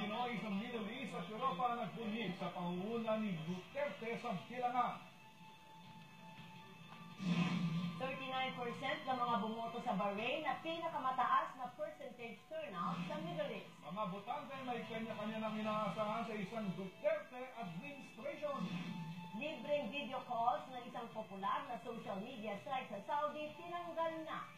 Pinoy sa Middle East at Europa nagbunyig sa pangunguna ni Duterte sa bilangan. 39% ng mga bumoto sa Bahrain na pinakamataas na percentage turnout sa Middle East. Mga botante may kanya-kanya ng inaasahan sa isang Duterte administration. Libreng video calls ng isang popular na social media site sa Saudi tinanggal na.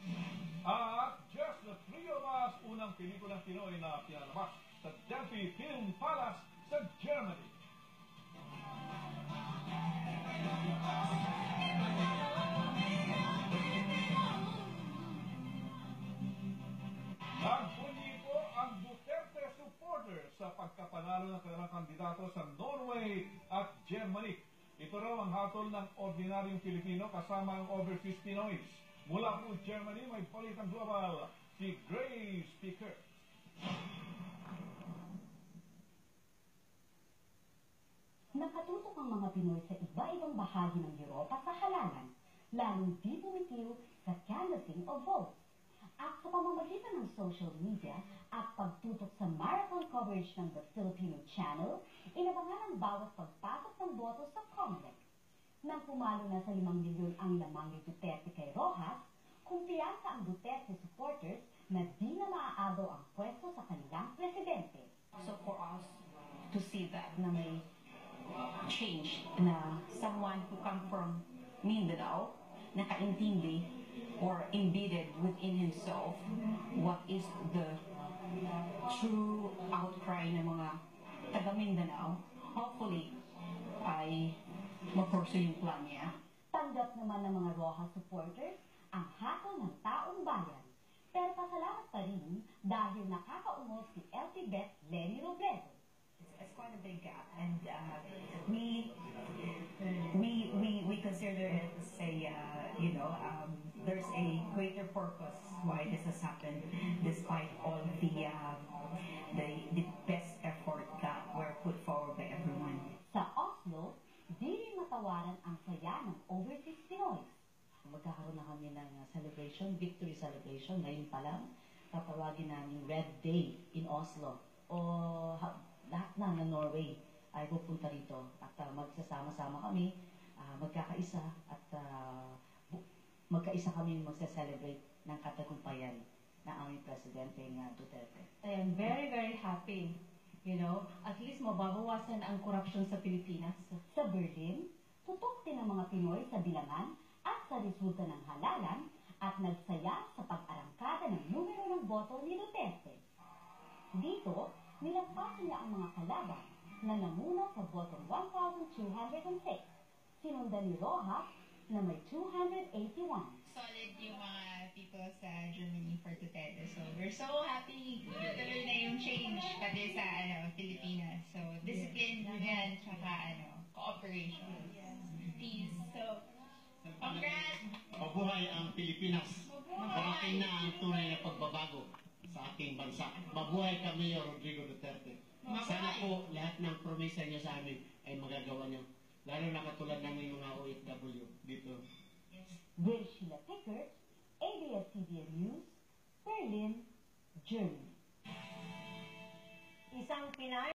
At Just the Three of Us, unang pelikulang Pinoy na pinalabas sa Delphi Film Palace sa Germany. Nagbunyi po ang Duterte supporters sa pagkapanalo ng kanilang kandidato sa Norway at Germany. Ito raw ang hatol ng ordinaryong Pilipino kasama ang overseas Pinoys. Mula po Germany, may Balitang Global, si Grace Picker. Nakatutok ang mga Pinoy sa iba-ibang bahagi ng Europa sa halalan, lalong di bumitiw sa canvassing of votes. At sa pamamagitan ng social media at pagtutok sa marathon coverage ng The Filipino Channel, inabangan ang bawat pagpasok ng boto sa Comelec. Nang pumalo na sa 5 milyon ang lamang ni Duterte kay Rojas, kumpiyansa ang Duterte supporters na di na maaagaw ang pwesto sa kanilang presidente. So for us to see that na may change na someone who come from Mindanao, nakaintindi or embedded within himself what is the true outcry ng mga taga Mindanao, hopefully ay ma-pursue yung plan niya. Tanggap naman ng mga Rojas supporters ang hatol ng taong bayan. Pero pasalamat pa rin dahil nakakaungol si LT Bet Lenny Robredo. It's quite a big gap, and we consider it as there's a greater purpose why this has happened, despite all the best effort that were put forward by everyone. Sa Oslo, di rin matawaran ang saya ng overseas Pinoy. Magkakaroon na kami ng celebration, victory celebration. Ngayon pa lang, tatawagin namin Red Day in Oslo. Lahat na Norway ay pupunta rito at magsasama-sama kami, magkakaisa at magkaisa kami magsa-celebrate ng katagumpayan na aming Presidente Duterte. I am very, very happy. At least mababawasan ang korupsyon sa Pilipinas. Sa Berlin, tutok din ang mga Pinoy sa bilangan at sa resulta ng halalan at nagsaya sa pag-arangkada ng numero ng boto ni Duterte. Dito, nilagpasan niya ang mga kalaban na namuna sa botong 1,206. Sinundan ni Rojas na may 281. Solid yung mga people sa Germany for Duterte. So we're so happy tuloy na yung change pati sa Pilipinas. So discipline yan, tsaka cooperation. Peace. So congrats! Mabuhay ang Pilipinas. Parating na ang tunay na pagbabago sa ating bansa. Mabuhay ka, Mayor Rodrigo Duterte. Sana po lahat ng promesa niyo sa amin ay magagawa niyo. Lalo na katulad ng mga OFW dito. Sheila Pickert, ABS-CBN News, Berlin, Germany. Isang Pinay